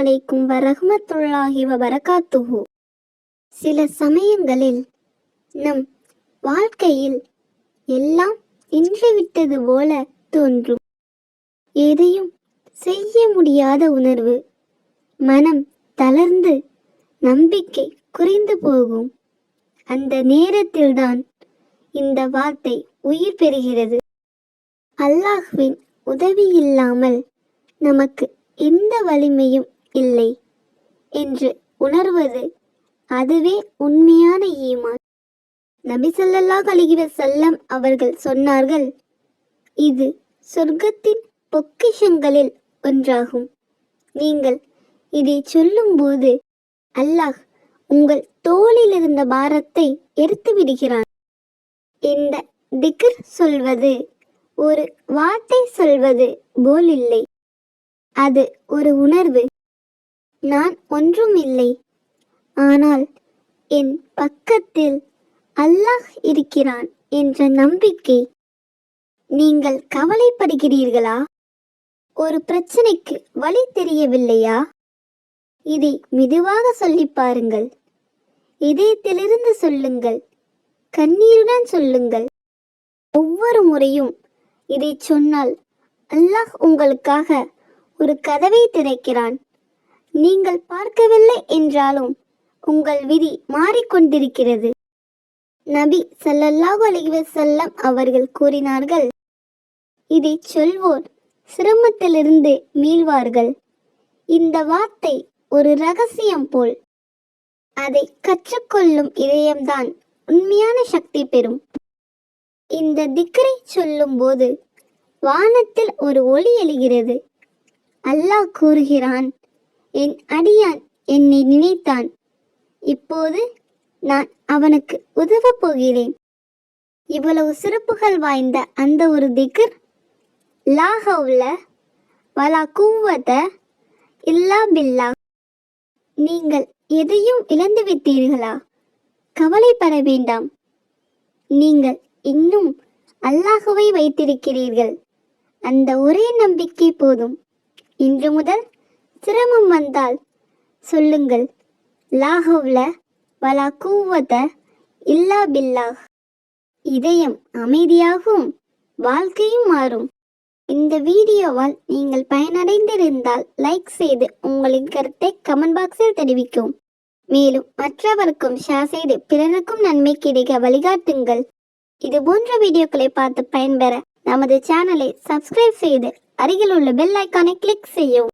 அலைக்கும் வரஹ்மத்துல்லாஹி வபரகாத்துஹு. சில சமயங்களில் நம் வாழ்க்கையில் எல்லாம் நின்றுவிட்டது போல தோன்றும். எதையும் செய்ய முடியாத உணர்வு, மனம் தளர்ந்து நம்பிக்கை குறைந்து போகும். அந்த நேரத்தில்தான் இந்த வார்த்தை உயிர் பெறுகிறது. அல்லாஹ்வின் உதவி இல்லாமல் நமக்கு எந்த வலிமையும் இல்லை என்று உணர்வது, அதுவே உண்மையான ஈமான். நபி ஸல்லல்லாஹு அலைஹி வஸல்லம் அவர்கள் சொன்னார்கள், இது சொர்க்கத்தின் பொக்கிஷங்களில் ஒன்றாகும். நீங்கள் இதை சொல்லும்போது அல்லாஹ் உங்கள் தோளில் இருந்த பாரத்தை எடுத்து விடுகிறான். இந்த திக்ர் சொல்வது ஒரு வார்த்தை சொல்வது போல் இல்லை. அது ஒரு உணர்வு. நான் ஒன்றும் இல்லை, ஆனால் என் பக்கத்தில் அல்லாஹ் இருக்கிறான் என்ற நம்பிக்கை. நீங்கள் கவலைப்படுகிறீர்களா? ஒரு பிரச்சனைக்கு வழி தெரியவில்லையா? இதை மெதுவாக சொல்லி பாருங்கள். இதயத்திலிருந்து சொல்லுங்கள், கண்ணீருடன் சொல்லுங்கள். ஒவ்வொரு முறையும் இதை சொன்னால் அல்லாஹ் உங்களுக்காக ஒரு கதவை திறக்கிறான். நீங்கள் பார்க்கவில்லை என்றாலும் உங்கள் விதி மாறிக்கொண்டிருக்கிறது. நபி ஸல்லல்லாஹு அலைஹி வஸல்லம் அவர்கள் கூறினார்கள், இதை சொல்வோர் சிரமத்திலிருந்து மீள்வார்கள். இந்த வார்த்தை ஒரு ரகசியம் போல். அதை கற்றுக்கொள்ளும் இதயம்தான் உண்மையான சக்தி பெறும். இந்த திக்ரை சொல்லும் போது வானத்தில் ஒரு ஒளி எழுகிறது. அல்லாஹ் கூறுகிறான், என் அடியான் என்னை நினைத்தான், இப்போது நான் அவனுக்கு உதவப் போகிறேன். இவ்வளவு சிறப்புகள் வாய்ந்த அந்த ஒரு திக்ர், லா ஹவ்ல வலா குவ்வத இல்லா பில்லாஹ். நீங்கள் எதையும் இழந்து விட்டீர்களா? கவலைப்பட வேண்டாம். நீங்கள் இன்னும் அல்லாஹ்வை வைத்திருக்கிறீர்கள். அந்த ஒரே நம்பிக்கை போதும். இன்று முதல் சிரமம் வந்தால் சொல்லுங்கள், லா ஹவ்ல வலா குவ்வத இல்லா பில்லாஹ். இதயம் அமைதியாகும், வாழ்க்கையும் மாறும். இந்த வீடியோவால் நீங்கள் பயனடைந்திருந்தால் லைக் செய்து உங்களின் கருத்தை கமெண்ட் பாக்ஸில் தெரிவிக்கவும். மேலும் மற்றவருக்கும் ஷேர் செய்து பிறருக்கும் நன்மை கிடைக்க வழிகாட்டுங்கள். இது போன்ற வீடியோக்களை பார்த்து பயன்பெற நமது சேனலை சப்ஸ்கிரைப் செய்து அருகில் உள்ள பெல் ஐக்கானை கிளிக் செய்யவும்.